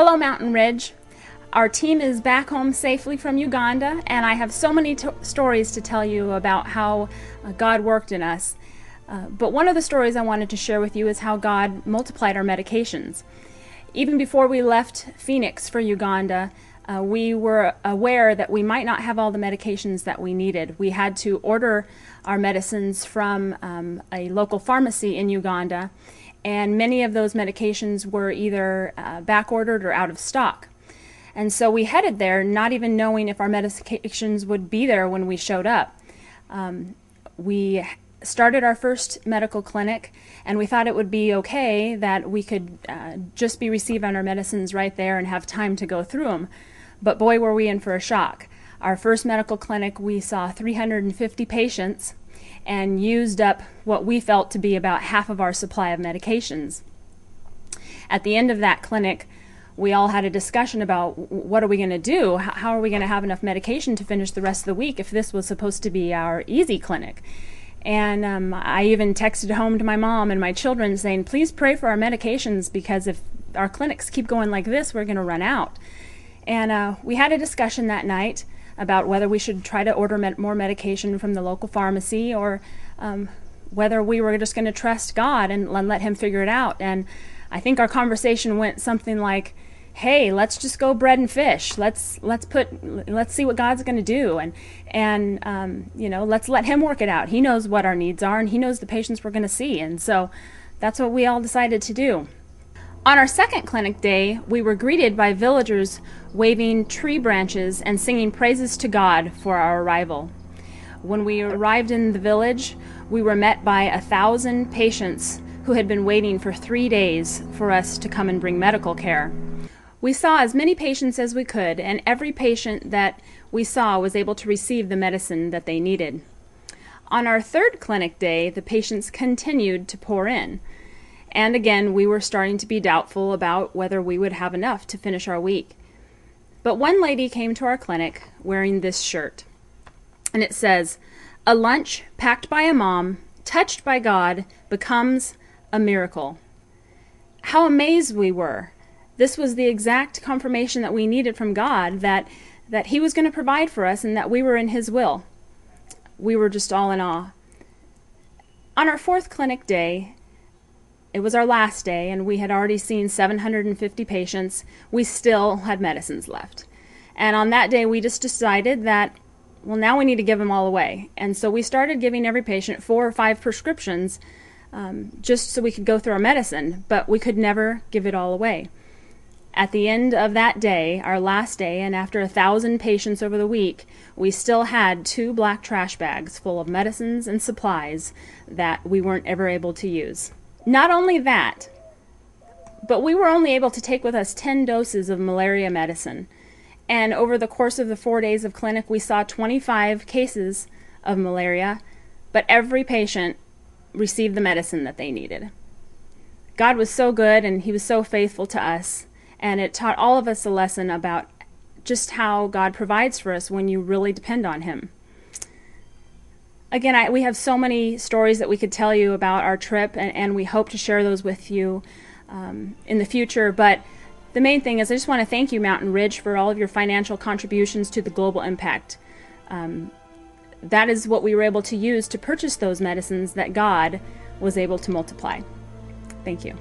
Hello, Mountain Ridge. Our team is back home safely from Uganda, and I have so many stories to tell you about how God worked in us. But one of the stories I wanted to share with you is how God multiplied our medications. Even before we left Phoenix for Uganda, we were aware that we might not have all the medications that we needed. We had to order our medicines from a local pharmacy in Uganda, and many of those medications were either back-ordered or out of stock. And so we headed there not even knowing if our medications would be there when we showed up. We started our first medical clinic, and we thought it would be okay that we could just be receiving our medicines right there and have time to go through them. But boy, were we in for a shock. Our first medical clinic, we saw 350 patients and used up what we felt to be about half of our supply of medications. At the end of that clinic, we all had a discussion about what are we going to do? How are we going to have enough medication to finish the rest of the week if this was supposed to be our easy clinic? And I even texted home to my mom and my children saying, please pray for our medications, because if our clinics keep going like this, we're going to run out. And we had a discussion that night about whether we should try to order more medication from the local pharmacy, or whether we were just going to trust God and let Him figure it out. And I think our conversation went something like, hey, let's just go bread and fish. Let's see what God's going to do, and you know, let's let Him work it out. He knows what our needs are, and He knows the patients we're going to see. And so that's what we all decided to do. On our second clinic day, we were greeted by villagers waving tree branches and singing praises to God for our arrival. When we arrived in the village, we were met by 1,000 patients who had been waiting for 3 days for us to come and bring medical care. We saw as many patients as we could, and every patient that we saw was able to receive the medicine that they needed. On our third clinic day, the patients continued to pour in. And again, we were starting to be doubtful about whether we would have enough to finish our week. But one lady came to our clinic wearing this shirt, and it says, "A lunch packed by a mom, touched by God, becomes a miracle." How amazed we were. This was the exact confirmation that we needed from God, that He was going to provide for us and that we were in His will. We were just all in awe. On our fourth clinic day, it was our last day, and we had already seen 750 patients. We still had medicines left. And on that day, we just decided that, well, now we need to give them all away. And so we started giving every patient 4 or 5 prescriptions just so we could go through our medicine, but we could never give it all away. At the end of that day, our last day, and after 1,000 patients over the week, we still had 2 black trash bags full of medicines and supplies that we weren't ever able to use. Not only that, but we were only able to take with us 10 doses of malaria medicine. And over the course of the 4 days of clinic, we saw 25 cases of malaria, but every patient received the medicine that they needed. God was so good, and He was so faithful to us, and it taught all of us a lesson about just how God provides for us when you really depend on Him. Again, we have so many stories that we could tell you about our trip, and we hope to share those with you in the future. But the main thing is, I just want to thank you, Mountain Ridge, for all of your financial contributions to the global impact. That is what we were able to use to purchase those medicines that God was able to multiply. Thank you.